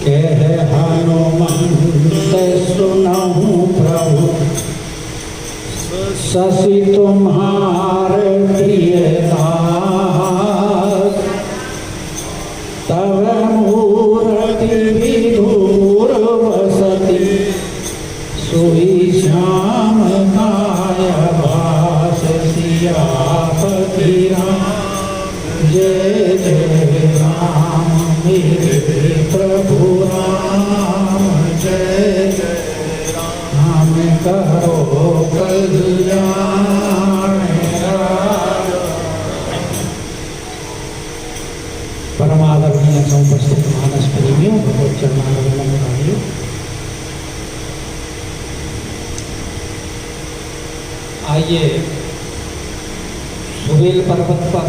कह हनुमंत सुनहु प्रभु शशि तुम्हारे प्रियदास तव मूर्ति विधुर वसति सोई श्याम काय भास सियापति राम जय जय राम मेरे प्रभु राम जय जय राम करो कल्याण। परमादरणीय समुपस्थित मानस प्रेमियों भगवत चरणारविंदों, आइए सुबेल पर्वत पर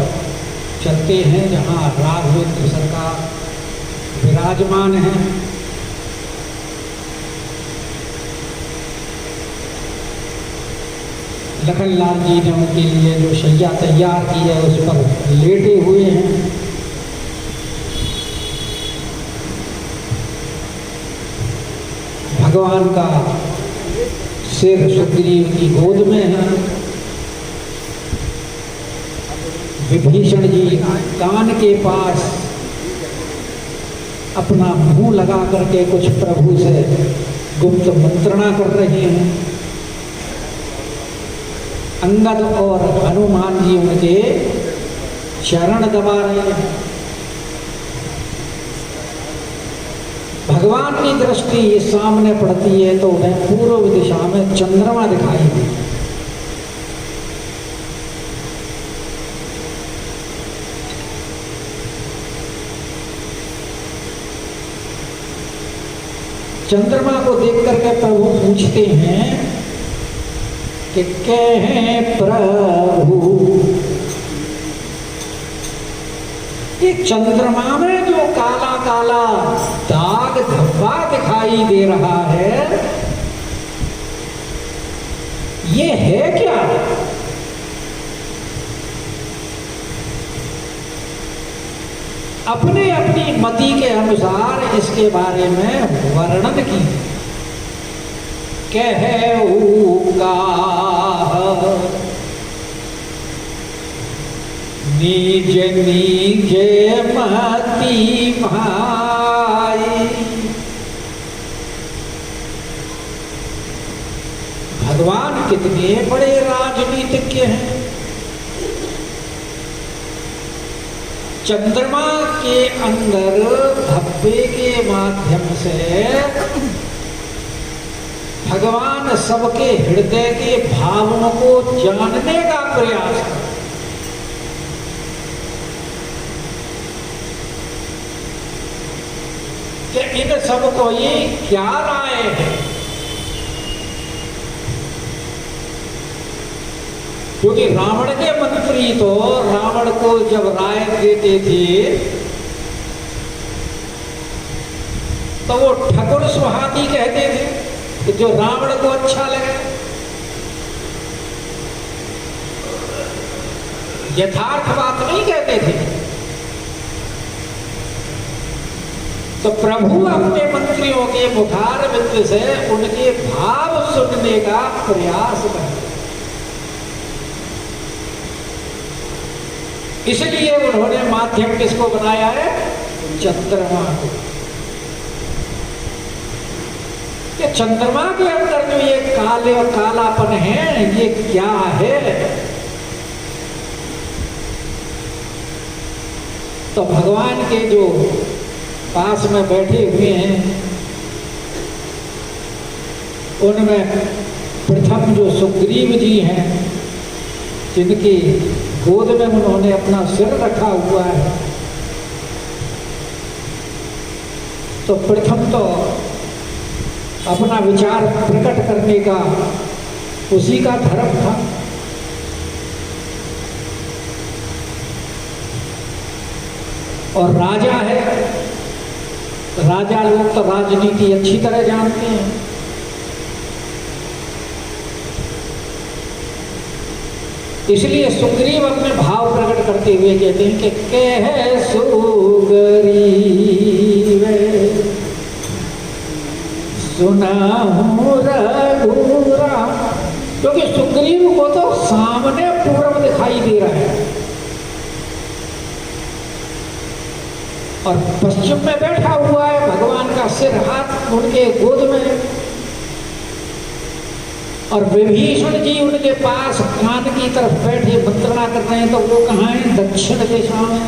चलते हैं जहाँ राघवेंद्र सरकार विराजमान हैं। लखनलाल जी ने उनके लिए जो शैया तैयार की है उस पर लेटे हुए हैं। भगवान का सिर सुग्रीव की गोद में है। विभीषण जी कान के पास अपना मुंह लगा करके कुछ प्रभु से गुप्त मंत्रणा कर रहे हैं। अंगद और हनुमान जी उनके चरण दबा रहे हैं। भगवान की दृष्टि सामने पड़ती है तो उन्हें पूर्व दिशा में चंद्रमा दिखाई दे। चंद्रमा को देख करके प्रभु पूछते हैं कि कहे प्रभु कि चंद्रमा में जो काला काला दाग धब्बा दिखाई दे रहा है ये है क्या? अपने अपनी मति के अनुसार इसके बारे में वर्णन की। कहूँगा निज निज मति भाई। भगवान कितने बड़े राजनीतिज्ञ हैं। चंद्रमा के अंदर धब्बे के माध्यम से भगवान सबके हृदय के भावों को जानने का प्रयास है। कि इन सबको ये क्या राय है? क्योंकि रावण के मंत्री तो रावण को जब राय देते थे तो वो ठकुर सुहानी कहते थे कि जो रावण को अच्छा लगे। यथार्थ बात नहीं कहते थे। तो प्रभु अपने मंत्रियों के मुखारविंद से उनके भाव सुनने का प्रयास करते। इसलिए उन्होंने माध्यम किसको बनाया है? चंद्रमा को। कि चंद्रमा के अंदर जो ये काले और कालापन है ये क्या है? तो भगवान के जो पास में बैठे हुए हैं उनमें प्रथम जो सुग्रीव जी हैं जिनकी गोद में उन्होंने अपना सिर रखा हुआ है। तो प्रथम तो अपना विचार प्रकट करने का उसी का धर्म था। और राजा है, राजा लोग तो राजनीति अच्छी तरह जानते हैं। इसलिए सुग्रीव अपने भाव प्रकट करते हुए कहते हैं कि कह सुग्रीव सुनाहूं रघुराम। क्योंकि सुग्रीव को तो सामने पूर्व दिखाई दे रहा है और पश्चिम में बैठा हुआ है, भगवान का सिर हाथ उनके गोद में, और विभीषण जी उनके पास कान की तरफ बैठे मंत्रणा कर रहे हैं। तो वो कहाँ है? दक्षिण दिशा में।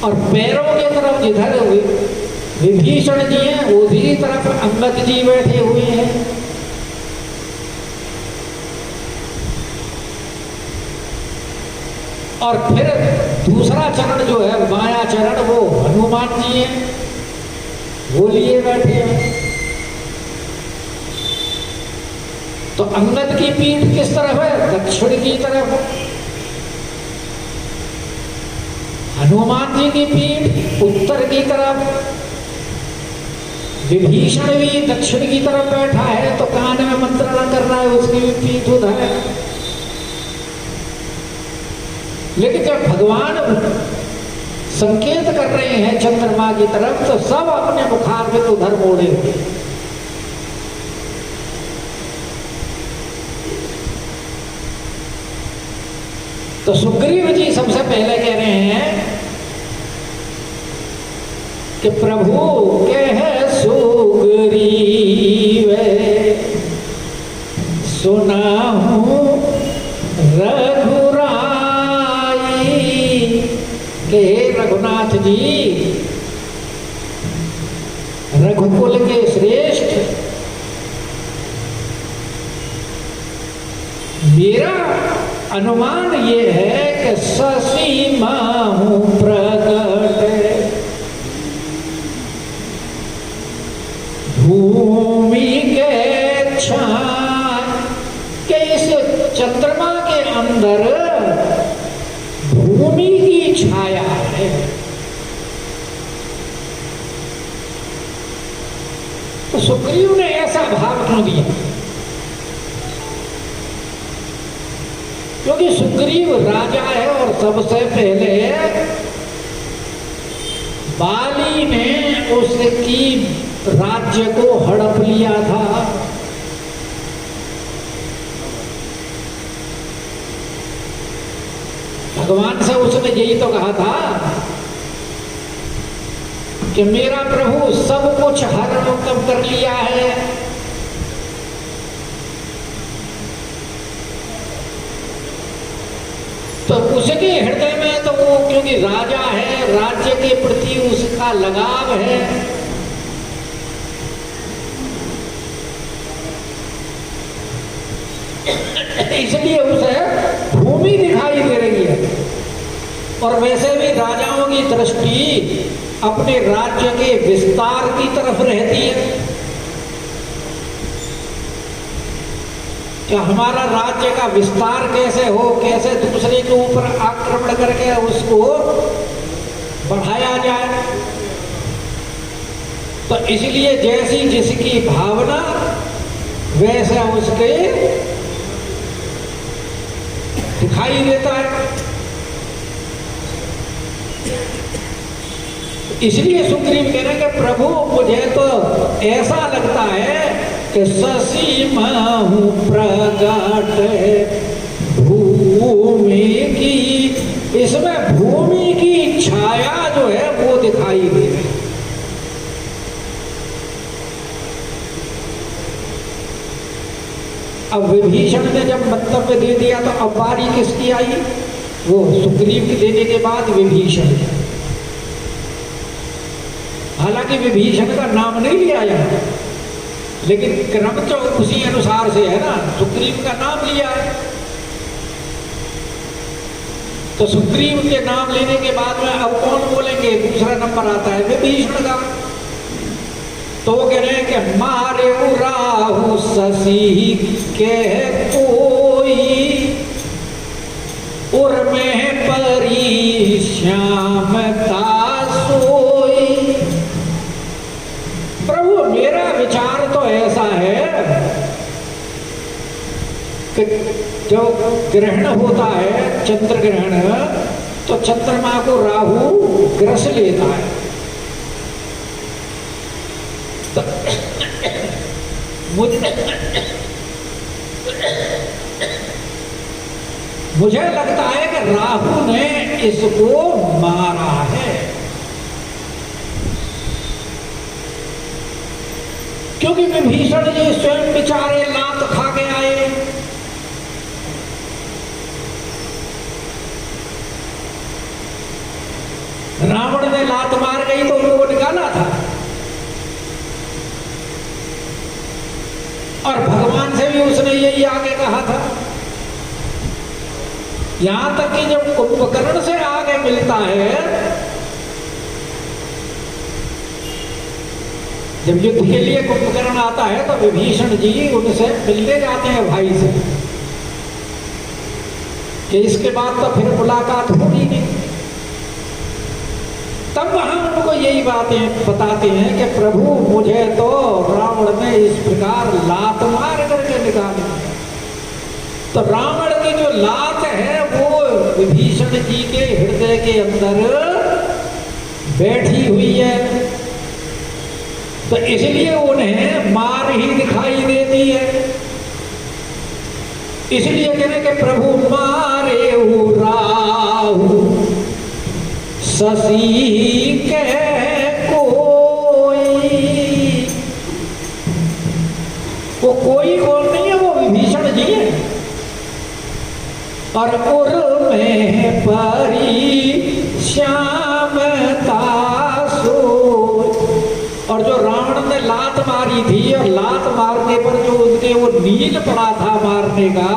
और पैरों के तरफ जिधर विभीषण जी हैं उसी तरफ अंगद जी बैठे हुए हैं। और फिर दूसरा चरण जो है बायां चरण, वो हनुमान जी हैं, वो लिए बैठे हैं। तो अंगद की पीठ किस तरफ है? दक्षिण की तरफ। हनुमान जी की पीठ उत्तर की तरफ। विभीषण भी दक्षिण की तरफ बैठा है, तो कान में मंत्रणा कर रहा है, उसकी भी पीठ उधर है। लेकिन जब भगवान संकेत कर रहे हैं चंद्रमा की तरफ, तो सब अपने मुखारविंद उधर मोड़े हुए। तो सुग्रीव जी सबसे पहले कह रहे हैं कि प्रभु कह सुग्रीव सुनाहूं रघुराई। के रघुनाथ जी, रघुकुल के श्रेष्ठ, मेरा अनुमान ये है कि ससीमा हूं प्रकट भूमि के छाय, के इस चंद्रमा के अंदर भूमि की छाया है। तो सुग्रीव ने ऐसा भाव क्यों दिया? क्योंकि सुग्रीव राजा है और सबसे पहले बाली ने उसकी राज्य को हड़प लिया था। भगवान से उसने यही तो कहा था कि मेरा प्रभु सब कुछ हरण कर लिया है, तो उसके हृदय में तो वो क्योंकि राजा है, राज्य के प्रति उसका लगाव है, इसलिए उसे भूमि दिखाई दे रही है। और वैसे भी राजाओं की दृष्टि अपने राज्य के विस्तार की तरफ रहती है कि हमारा राज्य का विस्तार कैसे हो, कैसे दूसरे के ऊपर आक्रमण करके उसको बढ़ाया जाए। तो इसलिए जैसी जिसकी भावना वैसा उसके दिखाई देता है। इसलिए सुग्रीव कह रहे हैं कि प्रभु मुझे तो ऐसा लगता है कि ससीमा हूं प्रकट भूमि की, इसमें भूमि की छाया जो है वो दिखाई दे रही। अब विभीषण ने जब मंतव्य दे दिया तो अब बारी किसकी आई? वो सुग्रीव के देने के बाद विभीषण। हालांकि विभीषण का नाम नहीं लिया यहाँ, लेकिन क्रम तो उसी अनुसार से है ना, सुग्रीव का नाम लिया है। तो सुग्रीव के नाम लेने के बाद में अब कौन बोलेंगे? दूसरा नंबर आता है विभीषण का। तो वो कह रहे हैं कि मारे राहु शशि के कोई उर में परी श्यामता सोई। प्रभु मेरा विचार तो ऐसा है कि जो ग्रहण होता है, चंद्र ग्रहण, तो चंद्रमा को राहु ग्रस लेता है। तो मुझे लगता है कि राहु ने इसको मारा है, क्योंकि विभीषण जी स्वयं बेचारे लात खा के आए। रावण ने लात मार गई तो उनको निकाला था, और भगवान से भी उसने यही आगे कहा था। यहां तक कि जब कुंभकर्ण से आगे मिलता है, जब युद्ध के लिए कुंभकर्ण आता है तो विभीषण जी उनसे मिलने जाते हैं भाई से कि इसके बाद तो फिर मुलाकात होगी नहीं। तब वहां उनको यही बातें बताते हैं कि प्रभु मुझे तो रावण ने इस प्रकार लात मार करके निकाला। तो रावण की जो लात है वो विभीषण जी के हृदय के अंदर बैठी हुई है, तो इसलिए उन्हें मार ही दिखाई देती है। इसलिए कहने के प्रभु मारे राहु शशि कह कोई, वो कोई कौन नहीं है, वो विभीषण जी है। और उर में परी श्यामता सोई, और जो रावण ने लात मारी थी और लात मारने पर जो उनके वो नील पड़ा था मारने का,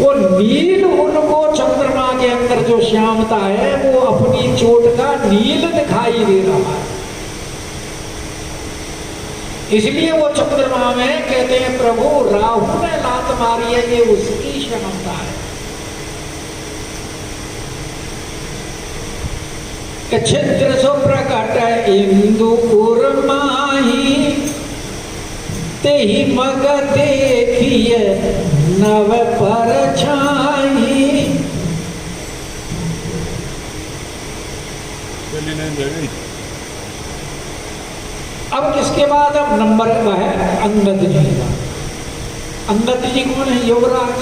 वो नील उनको चंद्रमा के अंदर जो श्यामता है वो अपनी चोट का नील दिखाई दे रहा है। इसलिए वो चंद्रमा में कहते हैं प्रभु राहु ने लात मारी है, ये उसकी श्यामता है। छिद्र सो प्रकट इंदु उर्माही, तेहि मग देखिए नव पर छाई। अब किसके बाद अब नंबर है अंगद जी का। अंगद जी कौन है? युवराज।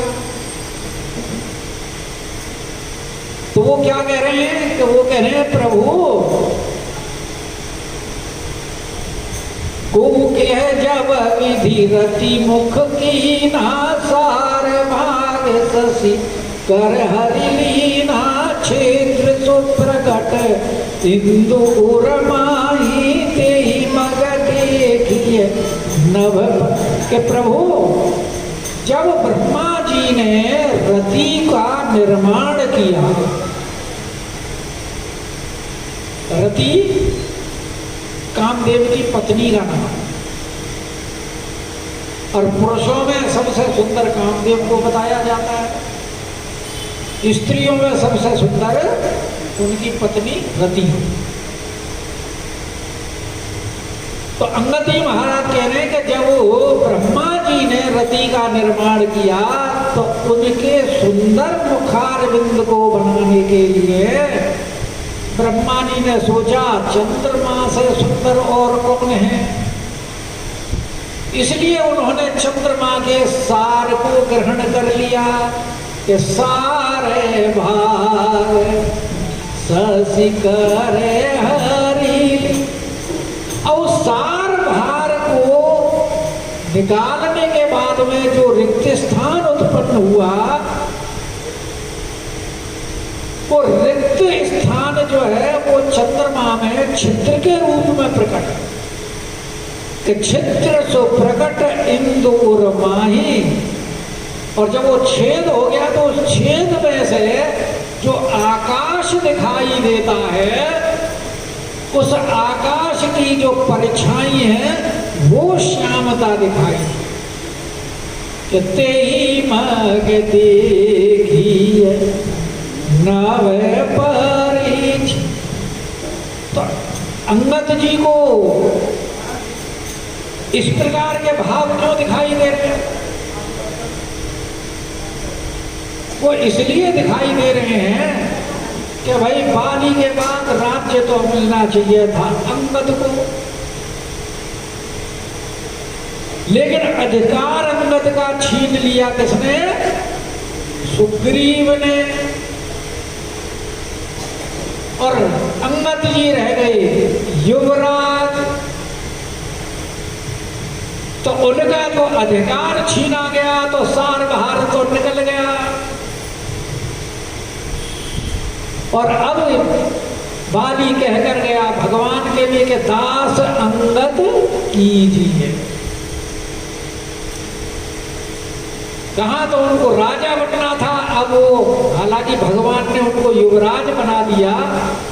तो वो क्या कह रहे हैं कि वो कह रहे हैं प्रभु को कह जब विधि रति मुख की ना, सार भाग शशि कर हरिलीना, क्षेत्र सो प्रकट इंदु उर्माही, तेहि मग देखिए नभ। के प्रभु जब ब्रह्मा जी ने रति का निर्माण किया, रति कामदेव की पत्नी का नाम, और पुरुषों में सबसे सुंदर कामदेव को बताया जाता है, स्त्रियों में सबसे सुंदर उनकी पत्नी रति। तो अंगद जी महाराज कह रहे हैं कि जब ब्रह्मा जी ने रति का निर्माण किया तो उनके सुंदर मुखारविंद को बनाने के लिए ब्रह्मा जी ने सोचा चंद्रमा से सुंदर और कौन है। इसलिए उन्होंने चंद्रमा के सार को ग्रहण कर लिया कि सारे भाग शशि करे हरि। और सार भार को निकालने के बाद में जो रिक्त स्थान उत्पन्न हुआ, वो रिक्त स्थान जो है वो चंद्रमा में छिद्र के रूप में प्रकट है कि छिद्र सो प्रकट इंदु उर्माही। और जब वो छेद हो गया तो उस छेद में से जो आकाश दिखाई देता है, उस आकाश की जो परछाई है वो श्यामता दिखाई। तेहि मग देखिए नव परिछ। तो अंगद जी को इस प्रकार के भाव क्यों दिखाई दे रहे हैं? वो इसलिए दिखाई दे रहे हैं कि भाई बाली के बाद राज्य तो मिलना चाहिए था अंगद को, लेकिन अधिकार अंगद का छीन लिया किसने? सुग्रीव ने। और अंगद जी रह गए युवराज, तो उनका तो अधिकार छीना गया, तो सार बाहर तो निकल गया। और अब बाली कहकर गया भगवान के लिए कि दास अंगद कीजिए। कहाँ तो उनको राजा बनना था, अब वो हालांकि भगवान ने उनको युवराज बना दिया,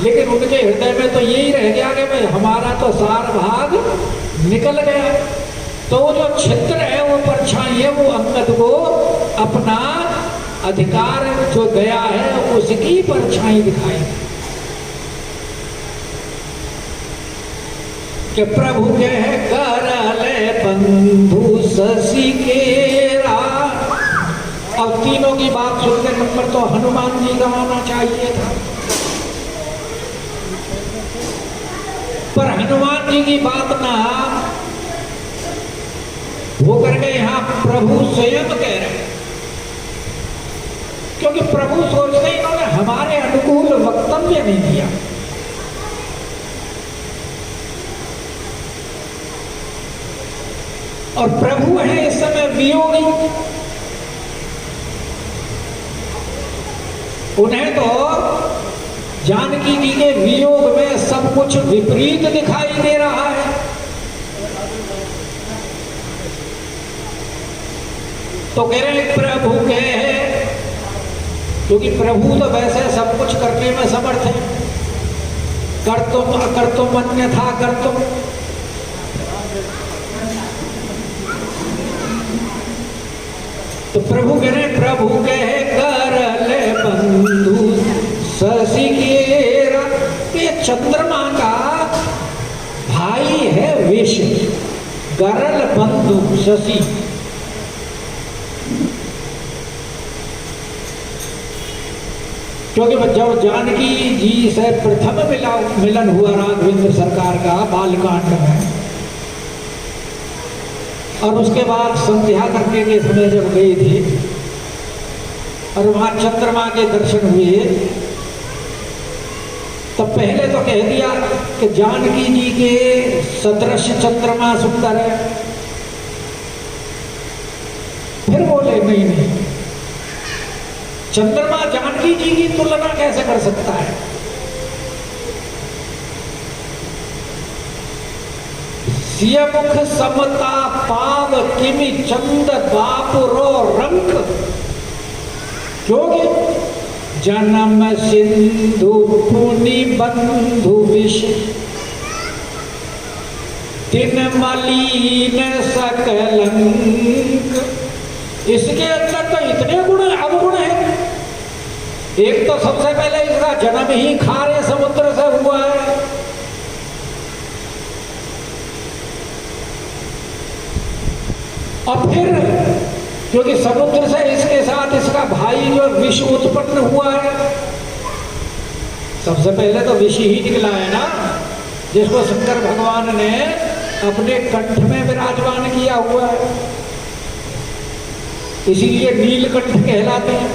लेकिन उनके हृदय में तो यही रह गया कि भाई हमारा तो सार भाग निकल गया। तो जो छिद्र है, वो परछाई है, वो अंगद को अपना अधिकार जो गया है उसकी परछाई दिखाई कि प्रभु के करले बंधु शशि केरा। अब तीनों की बात सुनते नंबर तो हनुमान जी का आना चाहिए था, पर हनुमान जी की बात ना वो कर गए, यहां प्रभु स्वयं कह रहे हैं, क्योंकि प्रभु सोचते इन्होंने हमारे अनुकूल वक्तव्य नहीं दिया। और प्रभु है इस समय वियोगी, उन्हें तो जानकी जी के वियोग में सब कुछ विपरीत दिखाई दे रहा है। तो कह रहे प्रभु के, क्योंकि प्रभु तो वैसे सब कुछ करने में समर्थ है, कर्तुम अकर्तुम अन्यथा कर्तुम। तो प्रभु कह रहे प्रभु के करले बंधु शशि केरा। ये चंद्रमा का भाई है विष, गरल बंधु शशि। क्योंकि जब जानकी जी से प्रथम मिलन हुआ राघवेंद्र सरकार का बालकांड में, और उसके बाद संध्या करने के समय जब गई थी और वहां चंद्रमा के दर्शन हुए, तो पहले तो कह दिया कि जानकी जी के सदृश चंद्रमा सुंदर है, फिर बोले नहीं नहीं, चंद्रमा जानकी जी की तुलना कैसे कर सकता है? सियमुख समता पाव किमि चंद बापुरो रंक। क्योंकि जन्म सिंधु पुनि बंधु विष, दिन मलिन सकलंक। इसके अंदर तो इतने गुण अवगुण हैं। एक तो सबसे पहले इसका जन्म ही खारे समुद्र से हुआ है, और फिर क्योंकि समुद्र से इसके साथ इसका भाई जो विष उत्पन्न हुआ है, सबसे पहले तो विष ही निकला है ना, जिसको शंकर भगवान ने अपने कंठ में विराजमान किया हुआ है, इसीलिए नीलकंठ कहलाते हैं।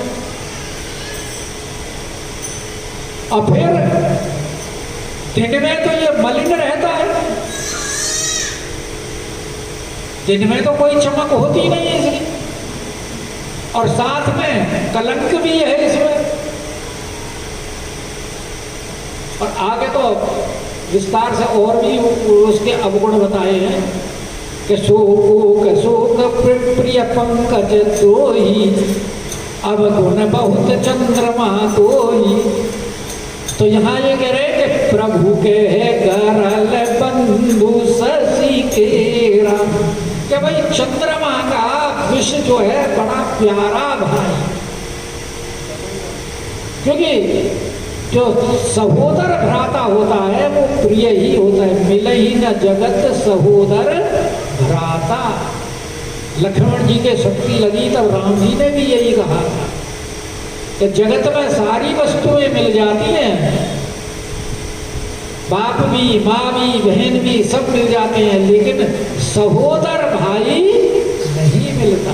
और फिर दिन में तो ये मलिन रहता है, दिन में तो कोई चमक होती नहीं है इसकी, और साथ में कलंक भी है इसमें। और आगे तो विस्तार से और भी उसके अवगुण बताए हैं कि शोक प्रिय पंकज दोही, अवगुण बहुत चंद्रमा दोही। तो यहाँ ये कह रहे कि प्रभु के गरल बंधु शशि केरा, कि भाई चंद्रमा का विष जो है बड़ा प्यारा भाई, क्योंकि जो सहोदर भ्राता होता है वो प्रिय ही होता है। मिले ही न जगत सहोदर भ्राता। लक्ष्मण जी के शक्ति लगी तब राम जी ने भी यही कहा था कि जगत में सारी वस्तुएं मिल जाती हैं, बाप भी, माँ भी, बहन भी सब मिल जाते हैं, लेकिन सहोदर भाई नहीं मिलता।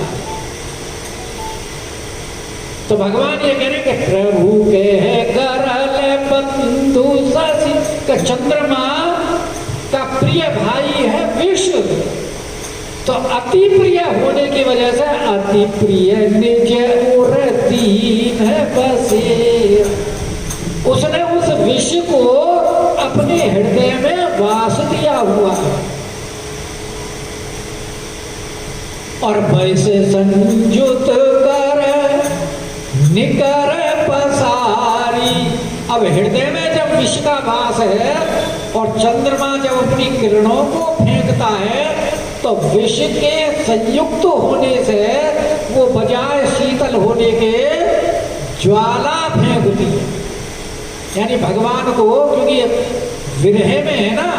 तो भगवान ये कह रहे कि प्रभु के करले बंधु ससी, का चंद्रमा का प्रिय भाई है विश्व। तो अति प्रिय होने की वजह से अति प्रिय निज उर दीन है बसे, उसने उस विश्व को अपने हृदय में वास दिया हुआ है। और वैसे संयुत कर निकर पसारी, अब हृदय में जब विष का वास है और चंद्रमा जब अपनी किरणों को फेंकता है तो विष के संयुक्त होने से वो बजाय शीतल होने के ज्वाला फेंकती है। यानी भगवान को, क्योंकि विरह में है ना,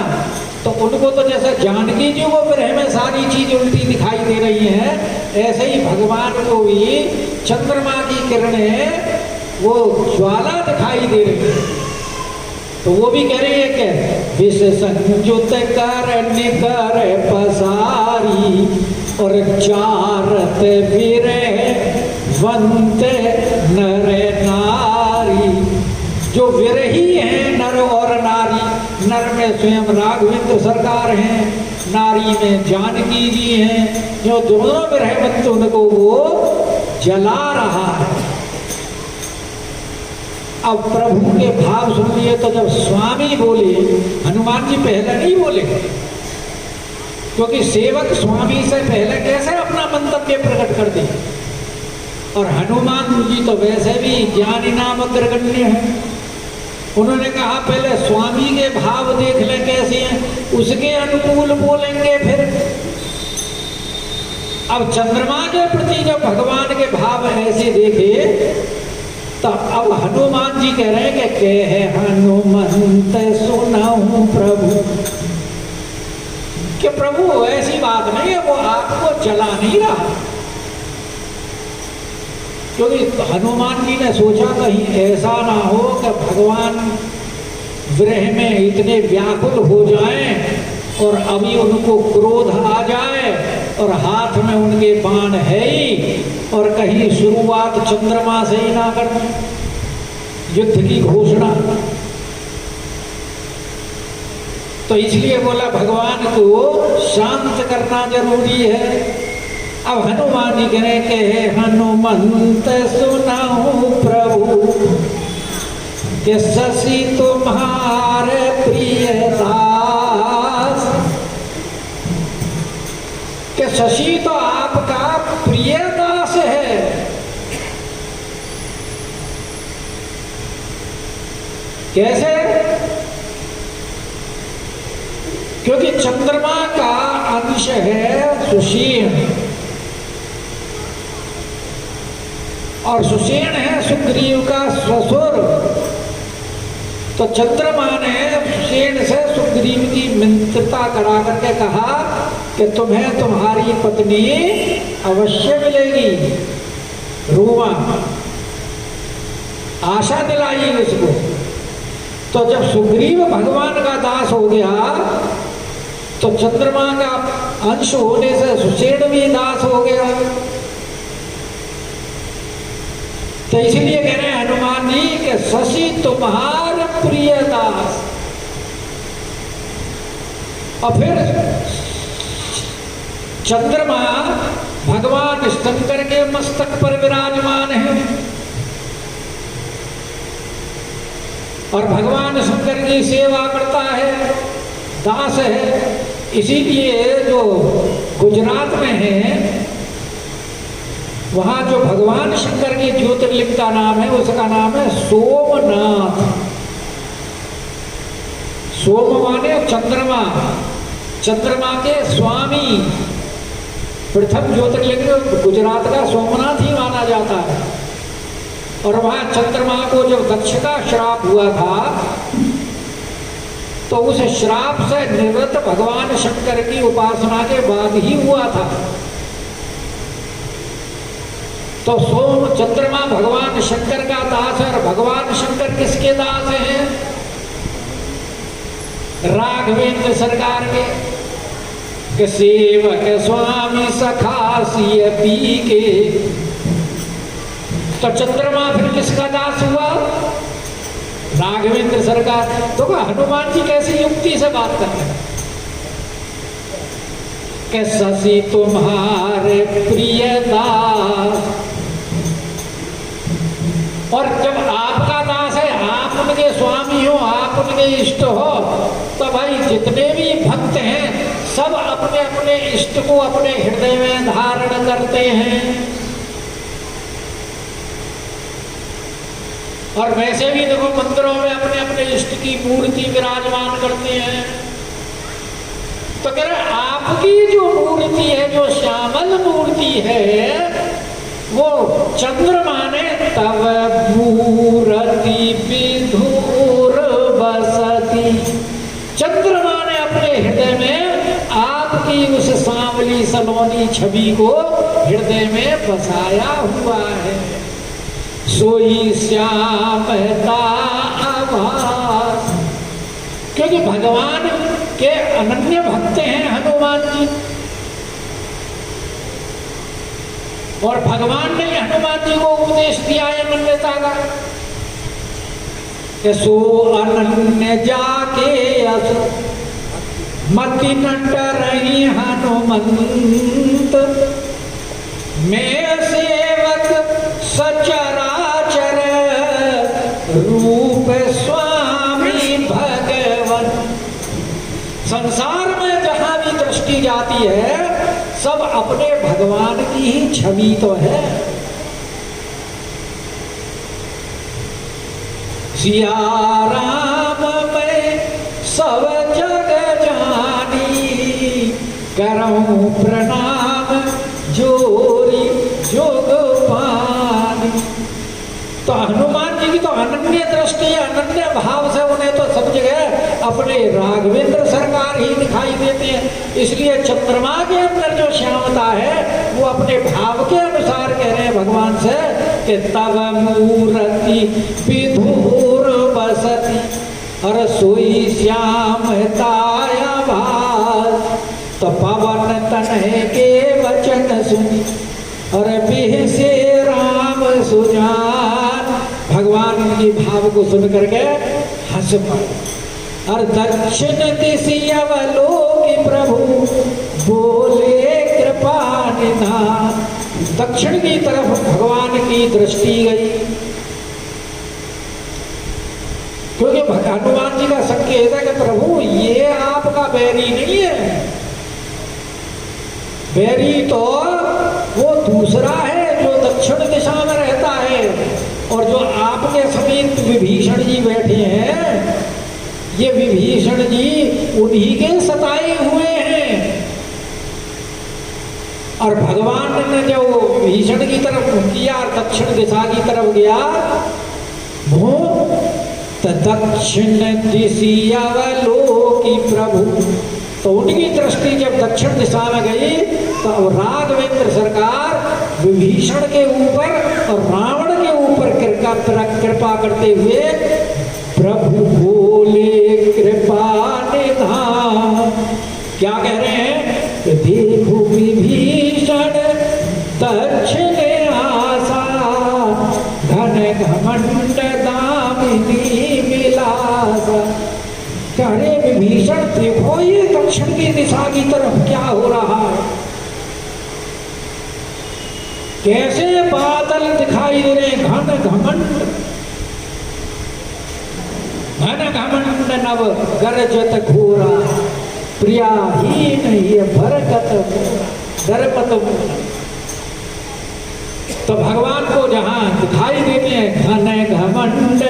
तो उनको तो जैसे जानकी जी को विरह में सारी चीज उल्टी दिखाई दे रही हैं, ऐसे ही भगवान को भी चंद्रमा की किरणें वो ज्वाला दिखाई दे रही है। तो वो भी कह रही है कि विष संयुत कर निकर पसारी और चारत विरह वंत नर नारी। जो विरही हैं नर और नारी, नर में स्वयं राघवेंद्र सरकार हैं, नारी में जानकी जी हैं, जो दोनों विरहवंत उनको वो जला रहा है। अब प्रभु के भाव सुन लिए तो जब स्वामी बोले, हनुमान जी पहले नहीं बोले, क्योंकि सेवक स्वामी से पहले कैसे अपना मंतव्य प्रकट कर दे। और हनुमान जी तो वैसे भी ज्ञानी नाम अग्रगण्य है, उन्होंने कहा पहले स्वामी के भाव देख ले कैसे हैं, उसके अनुकूल बोलेंगे फिर। अब चंद्रमा के प्रति जब भगवान के भाव ऐसे देखे तो अब हनुमान जी कह रहे हैं कि कहे हनुमंत सुनाऊं प्रभु, कि प्रभु ऐसी बात नहीं है, वो आपको जला नहीं रहा। क्योंकि हनुमान जी ने सोचा कहीं ऐसा ना हो कि भगवान विरह में इतने व्याकुल हो जाएं और अभी उनको क्रोध आ जाए और हाथ में उनके बाण है ही, और कहीं शुरुआत चंद्रमा से ही ना कर युद्ध की घोषणा। तो इसलिए बोला भगवान को शांत करना जरूरी है। अब हनुमान जी कह रहे कि हनुमंत सुनाऊं प्रभु कि शशि तुम्हारे प्रिय दास, कि शशि तो आपका प्रिय दास है। कैसे? क्योंकि चंद्रमा का अंश है सुषेण और सुषेण है सुग्रीव का ससुर। तो चंद्रमा ने सुषेण से सुग्रीव की मित्रता करा करके कहा कि तुम्हें तुम्हारी पत्नी अवश्य मिलेगी, रूमा आशा दिलाई उसको। तो जब सुग्रीव भगवान का दास हो गया तो चंद्रमा का अंश होने से सुषेण भी दास हो गया। तो इसलिए कह रहे हैं हनुमान जी कि शशि तुम्हारे प्रिय दास। और फिर चंद्रमा भगवान शंकर के मस्तक पर विराजमान है और भगवान शंकर की सेवा करता है, दास है। इसीलिए जो गुजरात में है वहां जो भगवान शंकर की ज्योतिर्लिंग का नाम है उसका नाम है सोमनाथ। सोम माने चंद्रमा, चंद्रमा के स्वामी। प्रथम ज्योतिर्लिंग गुजरात का सोमनाथ ही माना जाता है। और वहां चंद्रमा को जब दक्ष का श्राप हुआ था तो उस श्राप से निवृत्त भगवान शंकर की उपासना के बाद ही हुआ था। तो सोम चंद्रमा भगवान शंकर का दास है, और भगवान शंकर किसके दास हैं? राघवेंद्र सरकार के सेवक स्वामी सखा सिय पी के। तो चंद्रमा फिर किसका दास हुआ? राघवेंद्र सरकार। तो हनुमान जी कैसी युक्ति से बात करते हैं कि शशि तुम्हारे प्रिय दास, और जब आपका दास है, आप उनके स्वामी हो, आप उनके इष्ट हो, तो भाई जितने भी भक्त हैं सब अपने अपने इष्ट को अपने हृदय में धारण करते हैं। और वैसे भी देखो मंदिरों में अपने अपने इष्ट की मूर्ति विराजमान करते हैं। तो कह रहे आपकी जो मूर्ति है, जो श्यामल मूर्ति है, वो चंद्रमा ने तव मूर्ति विधुर बसती, चंद्रमा ने अपने हृदय में आपकी उस सांवली सलोनी छवि को हृदय में बसाया हुआ है। सोई श्यामता आभास, क्योंकि भगवान के अनन्य भक्त हैं हनुमान जी, और भगवान ने हनुमान जी को उपदेश दिया है अनन्यता का कि सो अनन्य जाके मति न डरहि हनुमंत, मैं सेवक सचराचर रूप स्वामी भगवन। संसार में जहां भी दृष्टि जाती है सब अपने भगवान की ही छवि तो है। सिया राम मैं सब जग जानी, करऊं प्रणाम जोरी जोग पानी। तो हनुमान जी की तो अनन्य दृष्टि, अनन्य भाव से उन्हें तो सब जगह अपने राघवेंद्र सरकार ही दिखाई देते हैं। इसलिए चंद्रमा के अंदर जो श्यामता है वो अपने भाव के अनुसार कह रहे हैं भगवान से कि तव मूर्ति विधुर बसती, और सोई श्यामताया भास। तो पवन तनय के वचन सुनी, और बिह से राम सुजान। भगवान उनकी भाव को सुन करके हंस पड़े। और दक्षिण दिशि अवलोकि प्रभु बोले कृपा निधान। दक्षिण की तरफ भगवान की दृष्टि गई, क्योंकि हनुमान जी का संकेत है कि प्रभु ये आपका बैरी नहीं है, बैरी तो वो दूसरा है जो दक्षिण दिशा में रहता है। और जो आपके समीप विभीषण जी बैठे हैं, ये विभीषण जी उन्हीं के सताए हुए हैं। और भगवान ने जो विभीषण की तरफ किया, दक्षिण दिशा की तरफ गया, वो दक्षिण दिशि अवलोकि प्रभु। तो उनकी दृष्टि जब दक्षिण दिशा में गई तो राघवेंद्र सरकार विभीषण के ऊपर और रावण के ऊपर कृपा करते हुए प्रभु बोले कृपा निधान। क्या कह रहे हैं कि देखो विभीषण दक्षिण आशा, घन घमंड दामिनी विलासा। अरे विभीषण देखो ये दक्षिण की दिशा की तरफ क्या हो रहा है, कैसे बादल दिखाई दे रहे, घन घमंड, घन घमंड नव गरजत घोरा, प्रियाहीन ये भरकत दरपत। तो भगवान को जहाँ दिखाई देते हैं घन घमंड,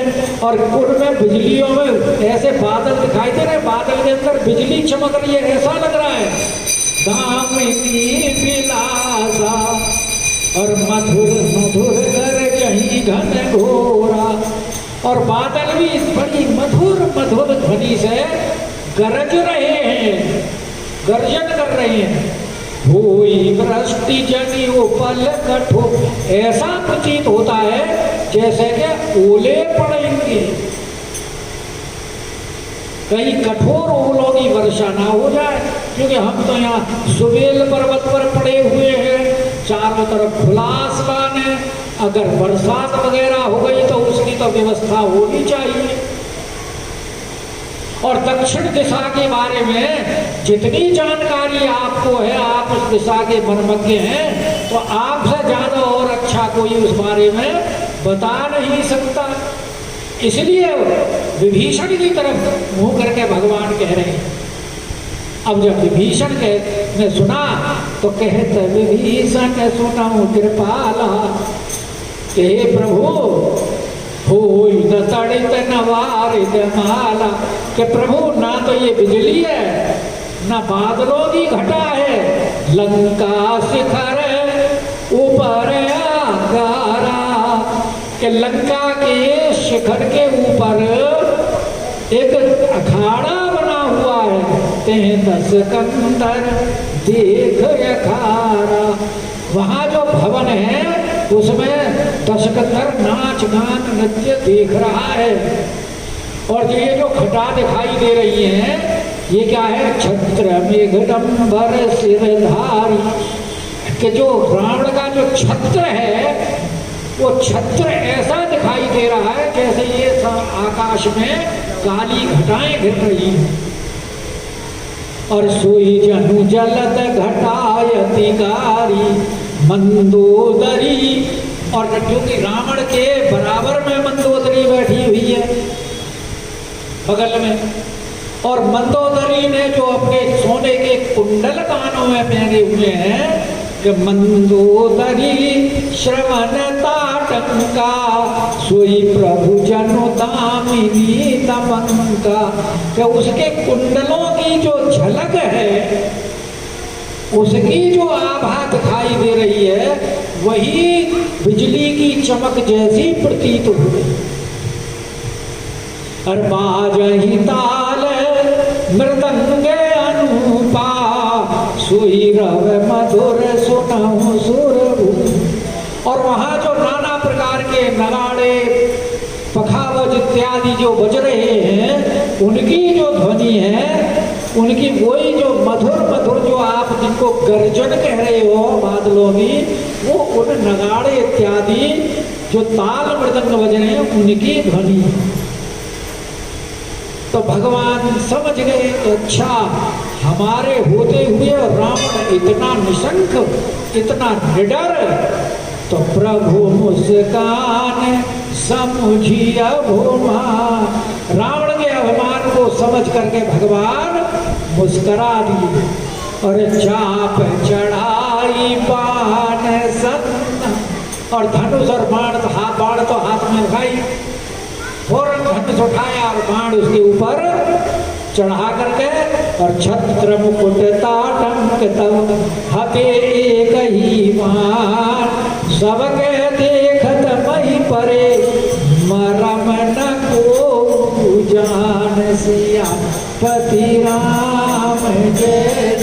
और उनमें बिजलियों में ऐसे बादल दिखाई दे रहे, बादल के अंदर बिजली चमक रही है, ऐसा लग रहा है। दामिनी विलासा, और मधुर मधुर गरजहि घन घोरा। और बादल भी बड़ी मधुर मधुर ध्वनि से गरज रहे हैं, गर्जन कर रहे हैं। होई वृष्टि जनी उपल कठोर, ऐसा प्रतीत होता है जैसे कि ओले पड़ेंगे, कहीं कठोर ओलों की वर्षा ना हो जाए। क्योंकि हम तो यहाँ सुबेल पर्वत पर पड़े हुए हैं, चारों तरफ खुला आसमान है, अगर बरसात वगैरह हो गई तो उसकी तो व्यवस्था होनी चाहिए। और दक्षिण दिशा के बारे में जितनी जानकारी आपको है, आप उस दिशा के मर्मज्ञ हैं, तो आपसे ज्यादा और अच्छा कोई उस बारे में बता नहीं सकता। इसलिए विभीषण की तरफ मुंह करके भगवान कह रहे हैं। अब जब विभीषण ने सुना तो कहते विभीषण सुनाऊं कृपाला, हे प्रभु होई न तड़ित न वारित माला, कि प्रभु ना तो ये बिजली है न बादलों की घटा है, लंका शिखर ऊपर आकारा, कि लंका के शिखर के ऊपर एक अखाड़ा बना हुआ है, तें दस कंदर देख अखाड़ा। वहाँ जो भवन है उसमें दशकंधर नाच गान नृत्य देख रहा है। और ये जो घटा दिखाई दे रही है ये क्या है? छत्र मेघडंबर सिरधारी, कि जो रावण का जो छत्र है वो छत्र ऐसा दिखाई दे रहा है जैसे ये आकाश में काली घटाएं घिर रही हैं। और सोई जनु जलत घटायति गारी मंदोदरी, और क्योंकि रावण के बराबर में मंदोदरी बैठी हुई है बगल में, और मंदोदरी ने जो अपने सोने के कुंडल कानों में पहने हुए हैं कि मंदोदरी श्रवण ताटंका, सोई प्रभु जनु दामिनी दमंका, कि उसके कुंडलों की जो झलक है, उसकी जो आभा दिखाई दे रही है वही बिजली की चमक जैसी प्रतीत हो रही। और बाजहि ताल मृदंगे अनुपा, सुई रव मधुर सुनहु सुरभु, और वहाँ जो नाना प्रकार के नगाड़े पखावज इत्यादि जो बज रहे हैं उनकी जो ध्वनि है, उनकी वही जो मधुर मधुर जो आप जिनको गर्जन कह रहे हो बादलों की, वो उन नगाड़े इत्यादि जो ताल मृदंग बज रहे हैं उनकी ध्वनि। तो भगवान समझ गए अच्छा हमारे होते हुए रावण इतना निशंक इतना निडर, तो प्रभु मुस्कान समुझिया भूमा, रावण के अभिमान को समझ करके भगवान मुस्करा दिए। और चाप चढ़ाई बाण सन्ना, और धनुष और बाण तो हाथ में उठाई, फौरन धनुष उठाया और बाण उसके ऊपर चढ़ा करके, और छत्र मुकुट ताटंक तब हते एक ही बाण, सबके देखत मही परे मरम न को जान सिया पति राम जय